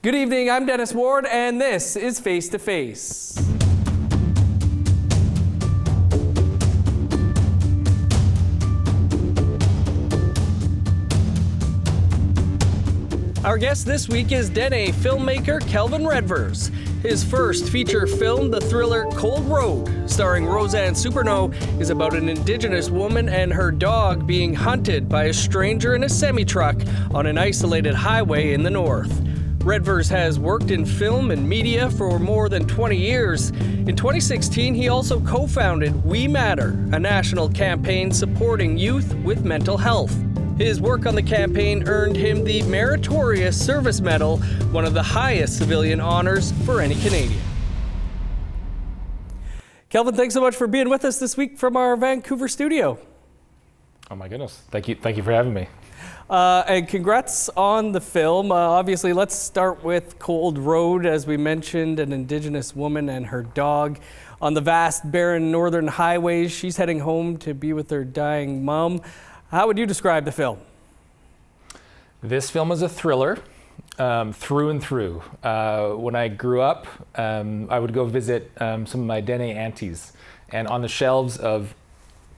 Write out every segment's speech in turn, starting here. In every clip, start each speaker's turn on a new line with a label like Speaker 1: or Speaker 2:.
Speaker 1: Good evening, I'm Dennis Ward, and this is Face to Face. Our guest this week is Dene filmmaker Kelvin Redvers. His first feature film, the thriller Cold Road, starring Roseanne Superno, is about an Indigenous woman and her dog being hunted by a stranger in a semi-truck on an isolated highway in the north. Redvers has worked in film and media for more than 20 years. In 2016, he also co-founded We Matter, a national campaign supporting youth with mental health. His work on the campaign earned him the Meritorious Service Medal, one of the highest civilian honors for any Canadian. Kelvin, thanks so much for being with us this week from our Vancouver studio.
Speaker 2: Oh my goodness, thank you for having me.
Speaker 1: And congrats on the film. Obviously, let's start with Cold Road. As we mentioned, an Indigenous woman and her dog on the vast, barren northern highways. She's heading home to be with her dying mom. How would you describe the film?
Speaker 2: This film is a thriller through and through. When I grew up, I would go visit some of my Dene aunties, and on the shelves of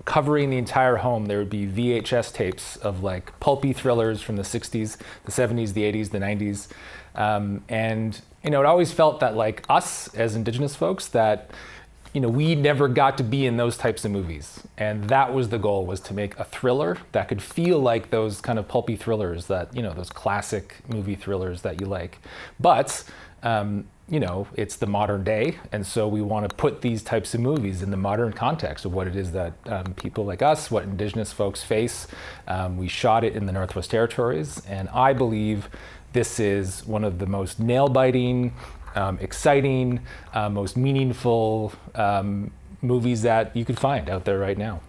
Speaker 2: covering the entire home, there would be VHS tapes of like pulpy thrillers from the 60s, the 70s, the 80s, the 90s. And, you know, it always felt that like us as Indigenous folks that, you know, we never got to be in those types of movies. And that was the goal, was to make a thriller that could feel like those kind of pulpy thrillers that, you know, those classic movie thrillers that you like. But, you know, it's the modern day. And so we want to put these types of movies in the modern context of what it is that people like us, what Indigenous folks face. We shot it in the Northwest Territories. And I believe this is one of the most nail-biting, exciting, most meaningful movies that you could find out there right now.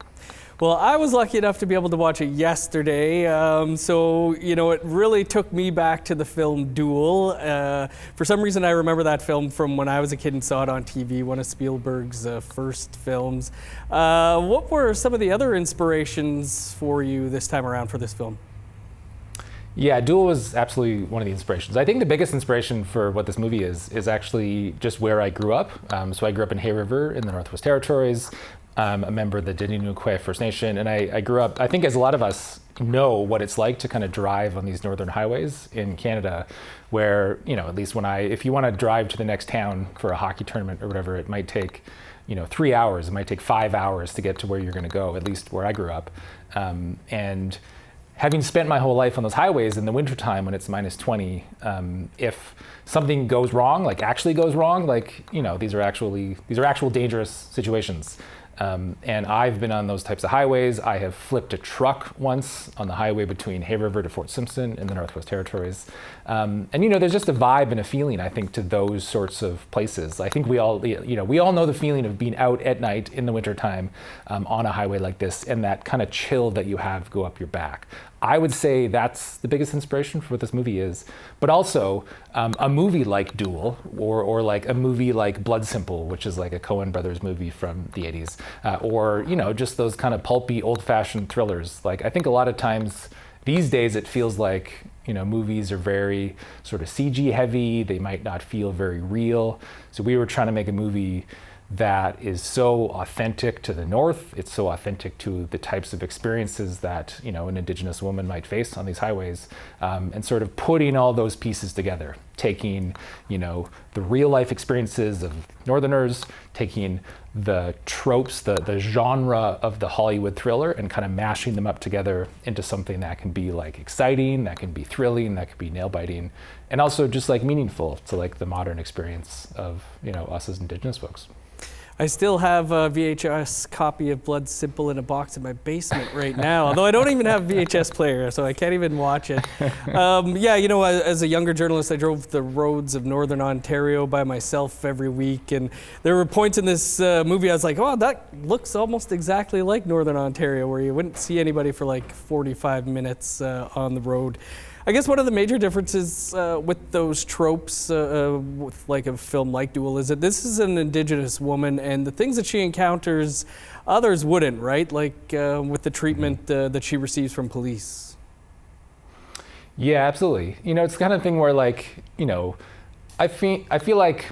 Speaker 1: Well, I was lucky enough to be able to watch it yesterday, so, you know, it really took me back to the film Duel. For some reason, I remember that film from when I was a kid and saw it on TV, one of Spielberg's first films. What were some of the other inspirations for you this time around for this film?
Speaker 2: Yeah, Duel was absolutely one of the inspirations. I think the biggest inspiration for what this movie is actually just where I grew up. So I grew up in Hay River in the Northwest Territories. I'm a member of the Dene First Nation, and I grew up, I think as a lot of us know what it's like to kind of drive on these northern highways in Canada, where, you know, at least if you want to drive to the next town for a hockey tournament or whatever, it might take, you know, 3 hours, it might take 5 hours to get to where you're going to go, at least where I grew up. And having spent my whole life on those highways in the wintertime when it's minus 20, if something goes wrong, like actually goes wrong, like, you know, these are actual dangerous situations. And I've been on those types of highways. I have flipped a truck once on the highway between Hay River to Fort Simpson in the Northwest Territories. And, you know, there's just a vibe and a feeling, I think, to those sorts of places. I think we all know the feeling of being out at night in the wintertime on a highway like this, and that kind of chill that you have go up your back. I would say that's the biggest inspiration for what this movie is. But also a movie like Duel, or like a movie like Blood Simple, which is like a Coen Brothers movie from the 80s, or, you know, just those kind of pulpy, old-fashioned thrillers. Like, I think a lot of times these days it feels like, you know, movies are very sort of CG heavy. They might not feel very real. So we were trying to make a movie that is so authentic to the North. It's so authentic to the types of experiences that, you know, an Indigenous woman might face on these highways, and sort of putting all those pieces together, taking, you know, the real life experiences of Northerners, taking the tropes, the genre of the Hollywood thriller, and kind of mashing them up together into something that can be like exciting, that can be thrilling, that can be nail-biting, and also just like meaningful to like the modern experience of, you know, us as Indigenous folks.
Speaker 1: I still have a VHS copy of Blood Simple in a box in my basement right now, although I don't even have a VHS player, so I can't even watch it. Yeah, you know, as a younger journalist, I drove the roads of Northern Ontario by myself every week, and there were points in this movie I was like, oh, that looks almost exactly like Northern Ontario, where you wouldn't see anybody for like 45 minutes on the road. I guess one of the major differences with those tropes, with like a film like Duel, is that this is an Indigenous woman, and the things that she encounters, others wouldn't, right? Like with the treatment that she receives from police.
Speaker 2: Yeah, absolutely. It's the kind of thing where like, I feel like,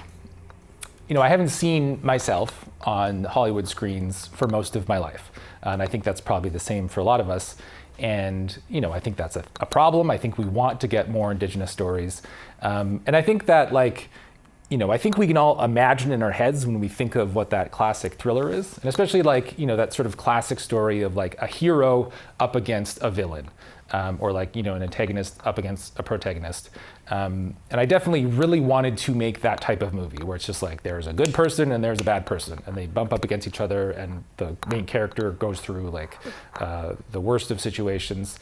Speaker 2: I haven't seen myself on Hollywood screens for most of my life. And I think that's probably the same for a lot of us. And, I think that's a problem. I think we want to get more Indigenous stories. And I think that like, I think we can all imagine in our heads when we think of what that classic thriller is, and especially like, that sort of classic story of like a hero up against a villain, or like, an antagonist up against a protagonist. And I definitely really wanted to make that type of movie where it's just like there's a good person and there's a bad person, and they bump up against each other, and the main character goes through like the worst of situations.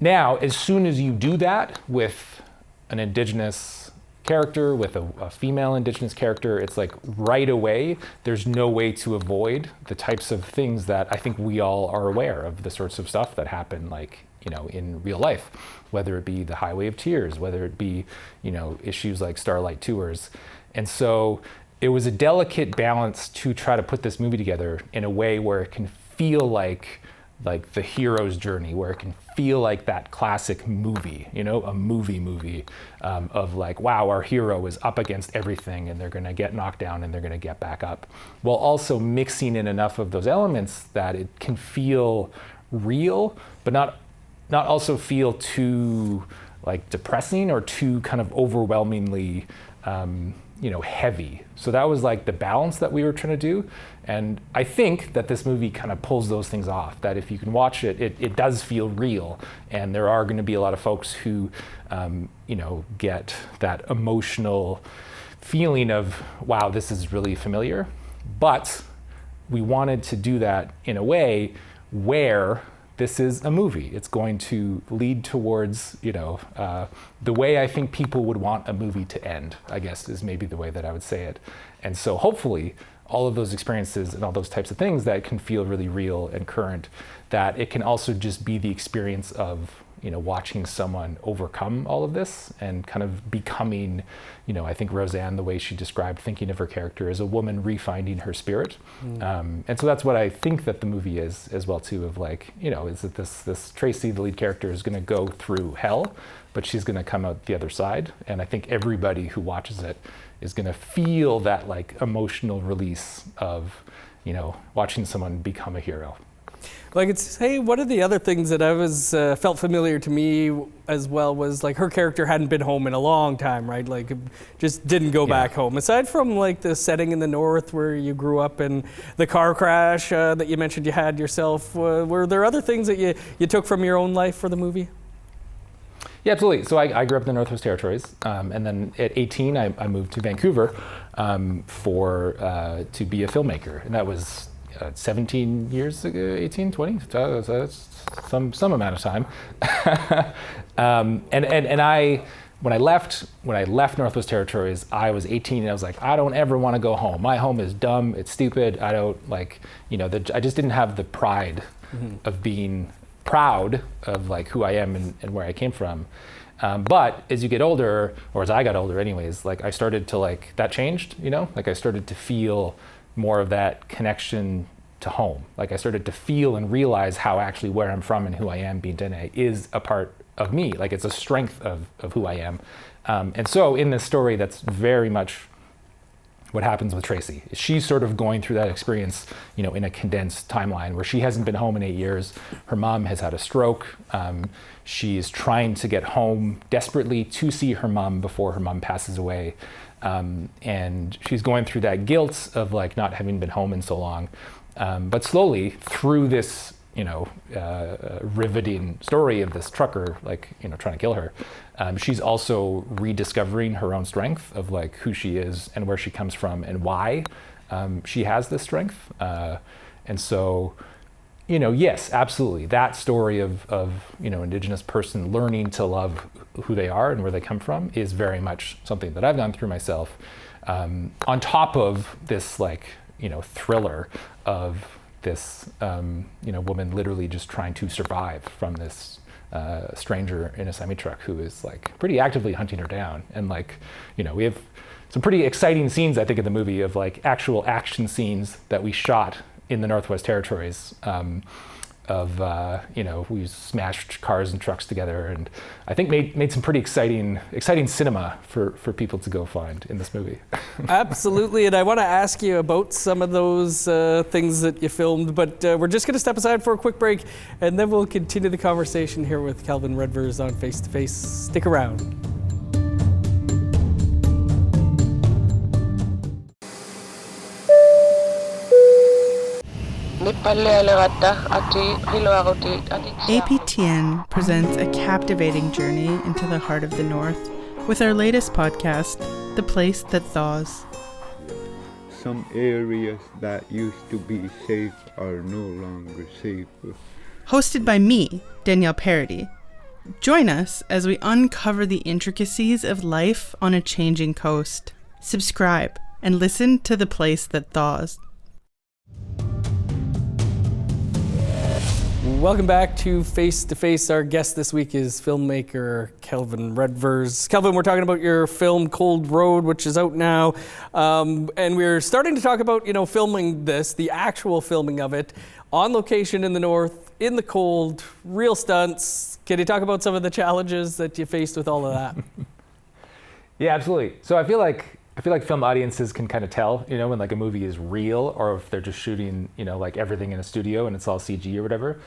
Speaker 2: Now, as soon as you do that with an Indigenous character, with a female Indigenous character, it's like right away, there's no way to avoid the types of things that I think we all are aware of, the sorts of stuff that happen like, in real life, whether it be the Highway of Tears, whether it be, issues like Starlight Tours. And so it was a delicate balance to try to put this movie together in a way where it can feel like the hero's journey, where it can feel like that classic movie, a movie of like, wow, our hero is up against everything and they're gonna get knocked down and they're gonna get back up, while also mixing in enough of those elements that it can feel real, but not also feel too like depressing or too kind of overwhelmingly heavy. So that was like the balance that we were trying to do. And I think that this movie kind of pulls those things off, that if you can watch it, it does feel real. And there are going to be a lot of folks who, get that emotional feeling of, wow, this is really familiar. But we wanted to do that in a way where this is a movie. It's going to lead towards, the way I think people would want a movie to end, I guess, is maybe the way that I would say it. And so hopefully all of those experiences and all those types of things that can feel really real and current, that it can also just be the experience of, watching someone overcome all of this and kind of becoming, I think Roseanne, the way she described thinking of her character as a woman refinding her spirit. And so that's what I think that the movie is as well too, of like, is that this Tracy, the lead character, is gonna go through hell, but she's gonna come out the other side. And I think everybody who watches it is gonna feel that like emotional release of, watching someone become a hero.
Speaker 1: Like one of the other things that I was felt familiar to me as well was like her character hadn't been home in a long time, right? Like just didn't go back home. Aside from like the setting in the north where you grew up and the car crash that you mentioned you had yourself, were there other things that you took from your own life for the movie?
Speaker 2: Yeah, absolutely. So I grew up in the Northwest Territories, and then at 18 I moved to Vancouver to be a filmmaker, and that was 17 years ago, 18, 20, so that's some amount of time. And when I left Northwest Territories, I was 18 and I was like, I don't ever want to go home. My home is dumb, it's stupid. I don't like, I just didn't have the pride of being proud of like who I am and where I came from. But as you get older, or as I got older anyways, like I started to like, that changed, like I started to feel more of that connection to home. Like I started to feel and realize how actually where I'm from and who I am being Dene is a part of me. Like it's a strength of who I am. And so in this story, that's very much what happens with Tracy. She's sort of going through that experience, in a condensed timeline where she hasn't been home in 8 years. Her mom has had a stroke. She is trying to get home desperately to see her mom before her mom passes away. And she's going through that guilt of like not having been home in so long. But slowly through this, riveting story of this trucker, like, trying to kill her, she's also rediscovering her own strength of like who she is and where she comes from and why she has this strength. And so, yes, absolutely. That story of Indigenous person learning to love who they are and where they come from is very much something that I've gone through myself. On top of this, like, thriller of this, woman literally just trying to survive from this stranger in a semi-truck who is like pretty actively hunting her down. And like, we have some pretty exciting scenes, I think, in the movie of like actual action scenes that we shot in the Northwest Territories of we smashed cars and trucks together, and I think made some pretty exciting cinema for people to go find in this movie.
Speaker 1: Absolutely, and I want to ask you about some of those things that you filmed, but we're just going to step aside for a quick break, and then we'll continue the conversation here with Kelvin Redvers on Face to Face. Stick around.
Speaker 3: APTN presents a captivating journey into the heart of the North with our latest podcast, The Place That Thaws.
Speaker 4: Some areas that used to be safe are no longer safe.
Speaker 3: Hosted by me, Danielle Parody. Join us as we uncover the intricacies of life on a changing coast. Subscribe and listen to The Place That Thaws.
Speaker 1: Welcome back to Face to Face. Our guest this week is filmmaker Kelvin Redvers. Kelvin, we're talking about your film Cold Road, which is out now. And we're starting to talk about, filming this, the actual filming of it, on location in the north, in the cold, real stunts. Can you talk about some of the challenges that you faced with all of that?
Speaker 2: Yeah, absolutely. So I feel like film audiences can kind of tell, when like a movie is real or if they're just shooting, like everything in a studio and it's all CG or whatever.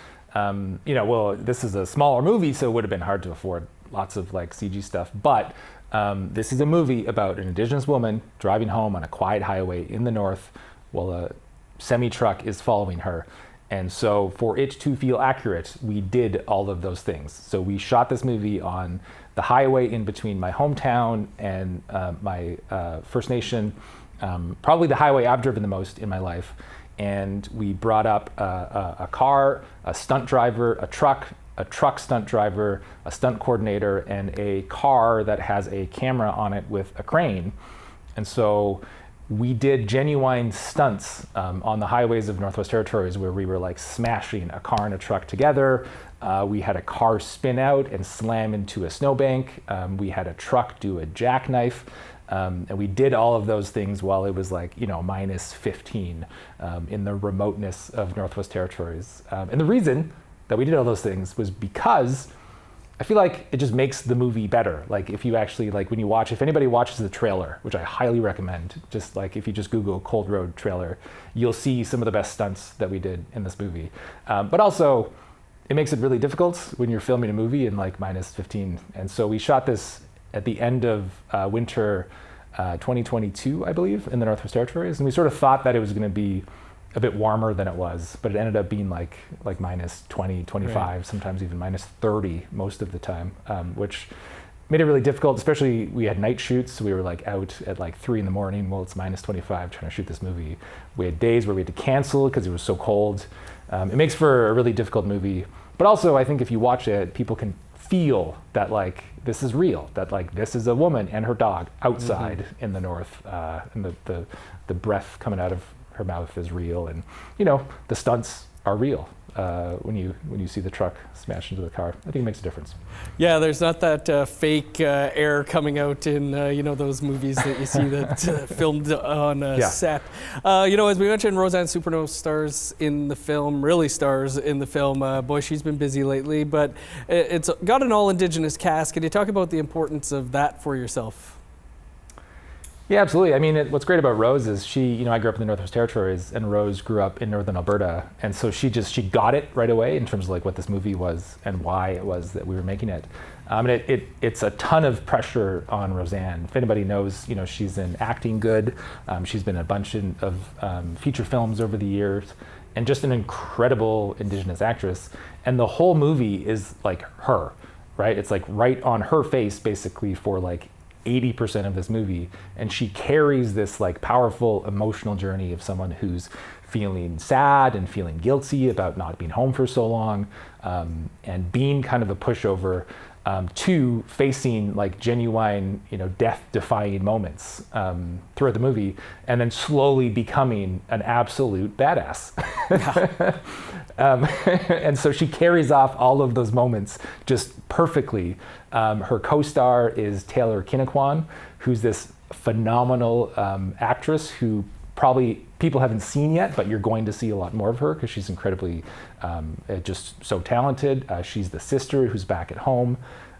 Speaker 2: This is a smaller movie, so it would have been hard to afford lots of like CG stuff. But this is a movie about an Indigenous woman driving home on a quiet highway in the north while a semi-truck is following her. And so for it to feel accurate, we did all of those things. So we shot this movie on the highway in between my hometown and my First Nation, probably the highway I've driven the most in my life. And we brought up a car, a stunt driver, a truck stunt driver, a stunt coordinator, and a car that has a camera on it with a crane. And so we did genuine stunts on the highways of Northwest Territories where we were like smashing a car and a truck together. We had a car spin out and slam into a snowbank. We had a truck do a jackknife. And we did all of those things while it was like, minus 15 in the remoteness of Northwest Territories. And the reason that we did all those things was because I feel like it just makes the movie better. Like if you actually, like when you watch, if anybody watches the trailer, which I highly recommend, just like if you just Google Cold Road trailer, you'll see some of the best stunts that we did in this movie. But also, it makes it really difficult when you're filming a movie in like minus 15. And so we shot this at the end of winter 2022, I believe, in the Northwest Territories. And we sort of thought that it was going to be a bit warmer than it was, but it ended up being like minus 20, 25, right. Sometimes even minus 30 most of the time, which made it really difficult, especially we had night shoots. So we were like out at like 3 a.m. while it's minus 25 trying to shoot this movie. We had days where we had to cancel because it was so cold. It makes for a really difficult movie. But also I think if you watch it, people can feel that like this is real, that like this is a woman and her dog outside in the north, and the breath coming out of her mouth is real, and the stunts are real. When you see the truck smash into the car, I think it makes a difference.
Speaker 1: Yeah, there's not that fake air coming out in those movies that you see that filmed on set. As we mentioned, Roseanne Superno stars in the film. Boy, she's been busy lately, but it's got an all Indigenous cast. Can you talk about the importance of that for yourself?
Speaker 2: Yeah, absolutely. I mean, what's great about Rose is she, I grew up in the Northwest Territories, and Rose grew up in northern Alberta, and so she got it right away in terms of like what this movie was and why it was that we were making it. And it's a ton of pressure on Roseanne. If anybody knows, she's in acting good. She's been in a bunch of feature films over the years, and just an incredible Indigenous actress. And the whole movie is like her, right? It's like right on her face, basically, for like 80% of this movie, and she carries this like powerful emotional journey of someone who's feeling sad and feeling guilty about not being home for so long, and being kind of a pushover to facing like genuine, death-defying moments throughout the movie, and then slowly becoming an absolute badass. And so she carries off all of those moments just perfectly. Her co-star is Taylor Kinnaquan, who's this phenomenal actress who probably people haven't seen yet, but you're going to see a lot more of her because she's incredibly just so talented. She's the sister who's back at home.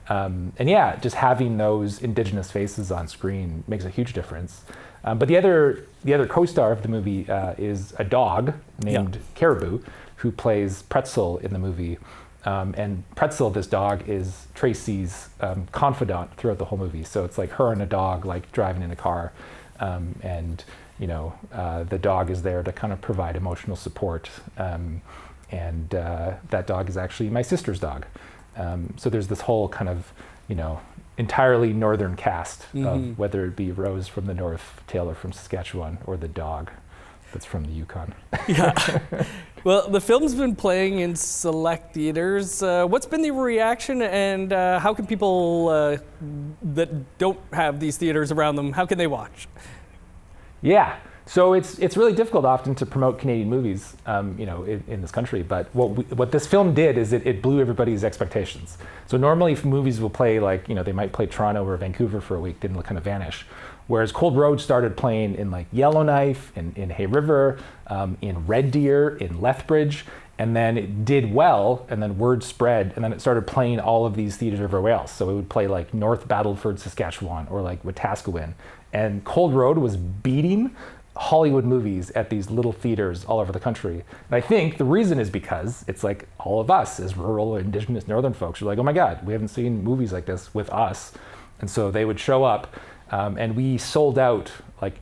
Speaker 2: And yeah, just having those Indigenous faces on screen makes a huge difference. But the other co-star of the movie is a dog named Caribou, who plays Pretzel in the movie. And Pretzel, this dog, is Tracy's confidant throughout the whole movie. So it's like her and a dog like driving in a car. And the dog is there to kind of provide emotional support. And that dog is actually my sister's dog. So there's this whole kind of, entirely northern cast of whether it be Rose from the north, Taylor from Saskatchewan, or the dog that's from the Yukon.
Speaker 1: Yeah. Well, the film's been playing in select theaters. What's been the reaction, and how can people that don't have these theaters around them, how can they watch?
Speaker 2: Yeah. So it's really difficult often to promote Canadian movies, in this country. But what this film did is it blew everybody's expectations. So normally movies will play they might play Toronto or Vancouver for a week, then they'll kind of vanish. Whereas Cold Road started playing in Yellowknife, in Hay River, in Red Deer, in Lethbridge, and then it did well, and then word spread, and then it started playing all of these theaters everywhere else. So it would play North Battleford, Saskatchewan, or Wetaskiwin. And Cold Road was beating Hollywood movies at these little theaters all over the country. And I think the reason is because it's all of us as rural Indigenous northern folks are like, oh my God, we haven't seen movies like this with us. And so they would show up, and we sold out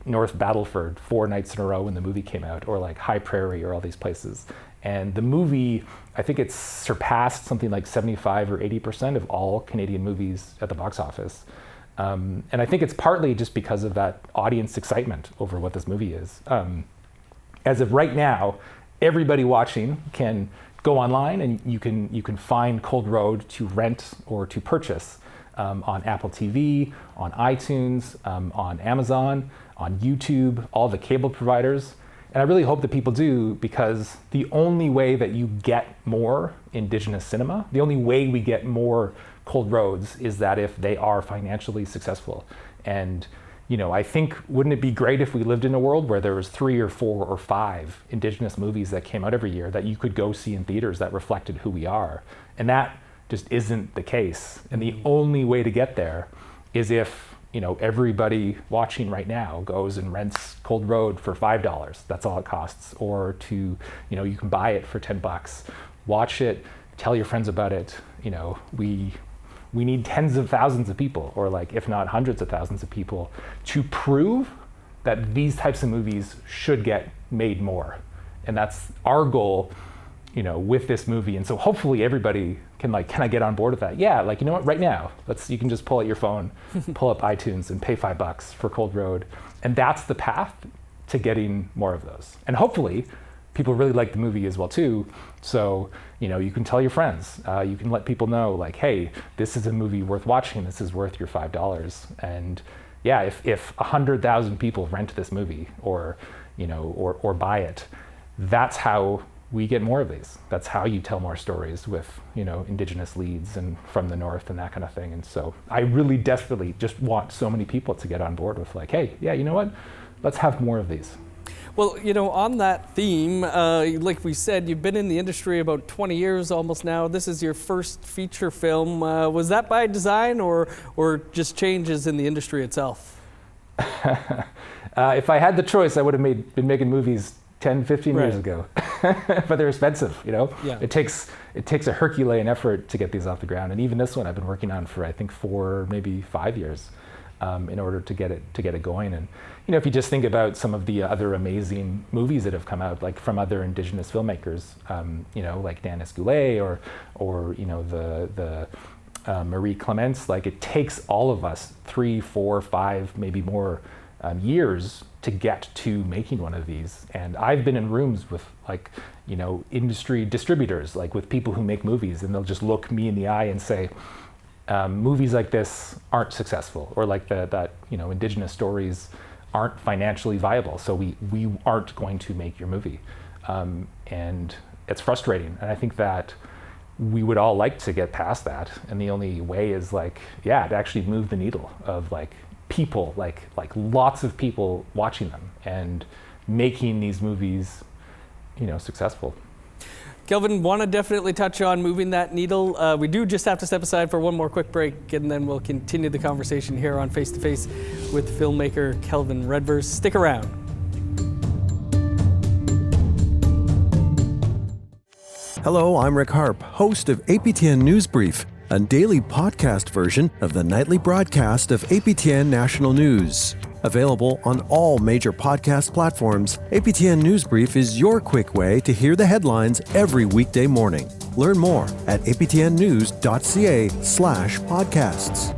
Speaker 2: North Battleford 4 nights in a row when the movie came out, or High Prairie, or all these places. And the movie, I think it's surpassed something like 75 or 80% of all Canadian movies at the box office. And I think it's partly just because of that audience excitement over what this movie is. As of right now, everybody watching can go online and you can find Cold Road to rent or to purchase on Apple TV, on iTunes, on Amazon, on YouTube, all the cable providers. And I really hope that people do, because the only way that you get more Indigenous cinema, the only way we get more Cold Roads, is that if they are financially successful. And I think, wouldn't it be great if we lived in a world where there was 3 or 4 or 5 Indigenous movies that came out every year that you could go see in theaters that reflected who we are? And that just isn't the case. And the only way to get there is if everybody watching right now goes and rents Cold Road for $5. That's all it costs. Or you can buy it for $10. Watch it, tell your friends about it. We need tens of thousands of people, or if not hundreds of thousands of people, to prove that these types of movies should get made more. And that's our goal, with this movie. And so hopefully everybody can can I get on board with that? Yeah, what, right now, you can just pull out your phone, pull up iTunes and pay $5 for Cold Road. And that's the path to getting more of those. And hopefully people really like the movie as well too. So, you can tell your friends, you can let people know hey, this is a movie worth watching. This is worth your $5. And yeah, if 100,000 people rent this movie or buy it, that's how we get more of these. That's how you tell more stories with, Indigenous leads and from the north and that kind of thing. And so I really desperately just want so many people to get on board with hey, yeah, you know what? Let's have more of these.
Speaker 1: Well, on that theme, like we said, you've been in the industry about 20 years almost now. This is your first feature film. Was that by design or just changes in the industry itself?
Speaker 2: If I had the choice, I would have been making movies 10, 15 years ago. But they're expensive, Yeah. It takes a Herculean effort to get these off the ground. And even this one I've been working on for I think 4, maybe 5 years in order to get it going. And if you just think about some of the other amazing movies that have come out, from other Indigenous filmmakers, like Dene or the Marie Clements, it takes all of us 3, 4, 5, maybe more years to get to making one of these. And I've been in rooms with industry distributors, with people who make movies, and they'll just look me in the eye and say, movies like this aren't successful, or that Indigenous stories aren't financially viable, so we aren't going to make your movie. And it's frustrating. And I think that we would all like to get past that. And the only way is to actually move the needle of people, lots of people watching them, and making these movies, successful.
Speaker 1: Kelvin, want to definitely touch on moving that needle. We do just have to step aside for one more quick break, and then we'll continue the conversation here on Face to Face with filmmaker Kelvin Redvers. Stick around.
Speaker 5: Hello, I'm Rick Harp, host of APTN News Brief, a daily podcast version of the nightly broadcast of APTN National News. Available on all major podcast platforms, APTN News Brief is your quick way to hear the headlines every weekday morning. Learn more at aptnnews.ca/podcasts.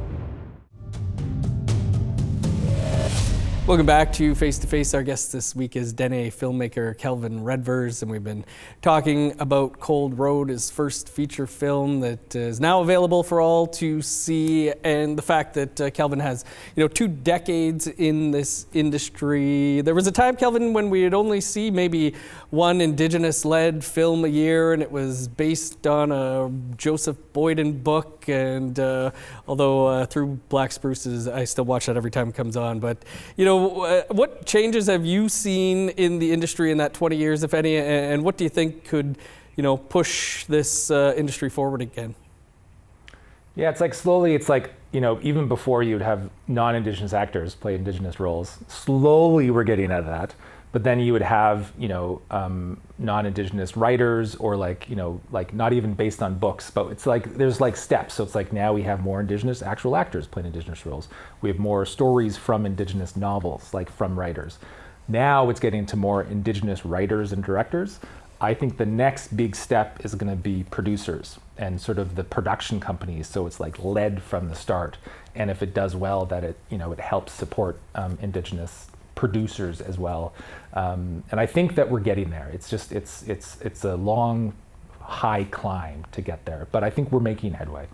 Speaker 1: Welcome back to Face to Face. Our guest this week is Dene filmmaker Kelvin Redvers, and we've been talking about Cold Road, his first feature film that is now available for all to see, and the fact that Kelvin has 2 decades in this industry. There was a time, Kelvin, when we would only see maybe one Indigenous-led film a year, and it was based on a Joseph Boyden book, and although through Black Spruces, I still watch that every time it comes on. But what changes have you seen in the industry in that 20 years, if any, and what do you think could, push this industry forward again?
Speaker 2: Yeah, it's like slowly, even before you'd have non-Indigenous actors play Indigenous roles, slowly we're getting out of that. But then you would have, non-Indigenous writers, or not even based on books, but it's like there's steps. So it's like now we have more Indigenous actual actors playing Indigenous roles. We have more stories from Indigenous novels, from writers. Now it's getting to more Indigenous writers and directors. I think the next big step is going to be producers and sort of the production companies. So it's led from the start, and if it does well, that it helps support Indigenous producers as well, and I think that we're getting there. It's just it's a long, high climb to get there, but I think we're making headway.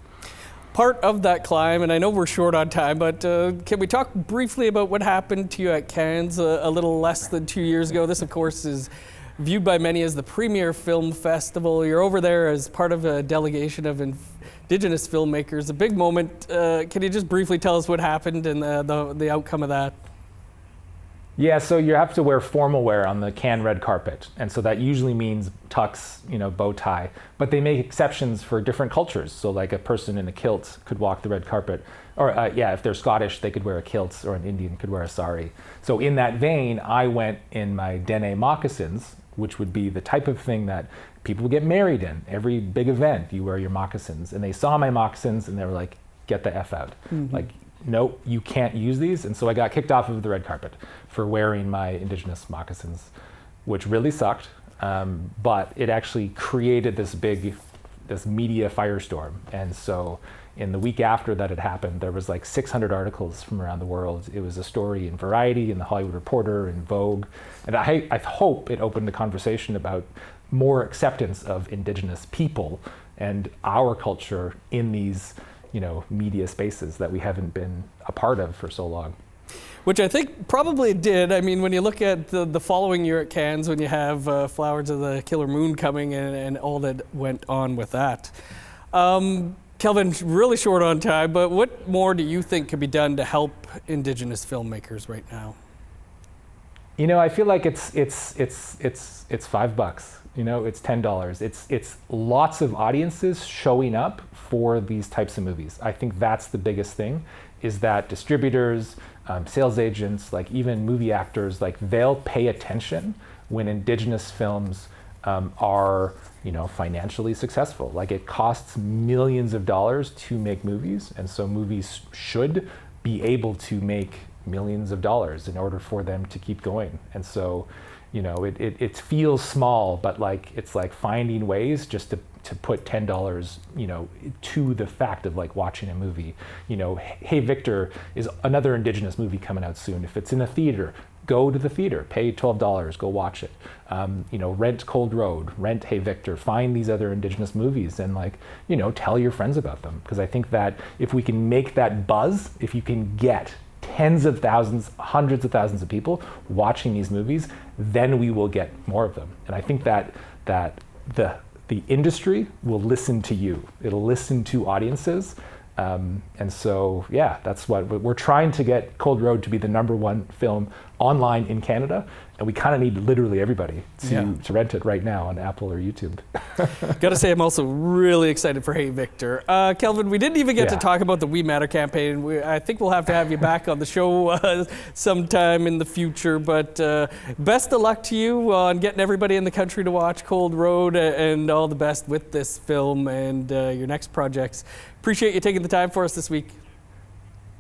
Speaker 1: Part of that climb, and I know we're short on time, but can we talk briefly about what happened to you at Cannes a little less than 2 years ago? This, of course, is viewed by many as the premier film festival. You're over there as part of a delegation of Indigenous filmmakers. A big moment. Can you just briefly tell us what happened and the outcome of that?
Speaker 2: Yeah, so you have to wear formal wear on the Cannes red carpet, and so that usually means tux, bow tie, but they make exceptions for different cultures. So a person in a kilt could walk the red carpet, or if they're Scottish, they could wear a kilt, or an Indian could wear a sari. So in that vein, I went in my Dene moccasins, which would be the type of thing that people get married in. Every big event, you wear your moccasins, and they saw my moccasins, and they were like, "Get the F out." Mm-hmm. No, you can't use these. And so I got kicked off of the red carpet for wearing my Indigenous moccasins, which really sucked. But it actually created this media firestorm. And so in the week after that had happened, there was 600 articles from around the world. It was a story in Variety, in the Hollywood Reporter, in Vogue. And I hope it opened a conversation about more acceptance of Indigenous people and our culture in these media spaces that we haven't been a part of for so long.
Speaker 1: Which I think probably it did. I mean, when you look at the following year at Cannes, when you have Flowers of the Killer Moon coming and all that went on with that. Kelvin, really short on time, but what more do you think could be done to help Indigenous filmmakers right now?
Speaker 2: I feel like it's $5. It's $10. It's lots of audiences showing up for these types of movies. I think that's the biggest thing, is that distributors, sales agents, even movie actors, they'll pay attention when Indigenous films are financially successful. It costs millions of dollars to make movies, and so movies should be able to make millions of dollars in order for them to keep going. And so it feels small, but it's finding ways just to put $10, to the fact of watching a movie. Hey Victor is another Indigenous movie coming out soon. If it's in a theater, go to the theater, pay $12, go watch it. Rent Cold Road, rent Hey Victor, find these other Indigenous movies and tell your friends about them. Because I think that if we can make that buzz, if you can get tens of thousands, hundreds of thousands of people watching these movies, then we will get more of them. And I think that the industry will listen to you. It'll listen to audiences. And so, that's what we're trying to get Cold Road to be the #1 film online in Canada. we kind of need literally everybody to rent it right now on Apple or YouTube.
Speaker 1: Gotta say, I'm also really excited for Hey Victor. Kelvin, we didn't even get to talk about the We Matter campaign. I think we'll have to have you back on the show sometime in the future, but best of luck to you on getting everybody in the country to watch Cold Road, and all the best with this film and your next projects. Appreciate you taking the time for us this week.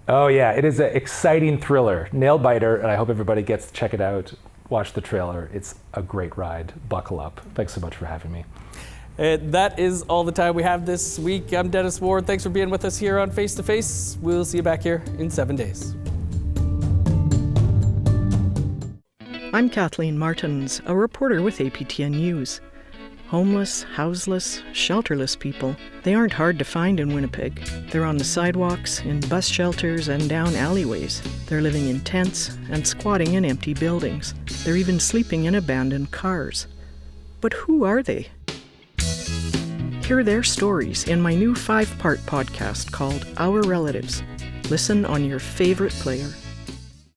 Speaker 2: Oh yeah, it is an exciting thriller, nail biter, and I hope everybody gets to check it out. Watch the trailer. It's a great ride. Buckle up. Thanks so much for having me.
Speaker 1: That is all the time we have this week. I'm Dennis Ward. Thanks for being with us here on Face to Face. We'll see you back here in 7 days.
Speaker 6: I'm Kathleen Martins, a reporter with APTN News. Homeless, houseless, shelterless people, they aren't hard to find in Winnipeg. They're on the sidewalks, in bus shelters, and down alleyways. They're living in tents and squatting in empty buildings. They're even sleeping in abandoned cars. But who are they? Hear their stories in my new 5-part podcast called Our Relatives. Listen on your favorite player.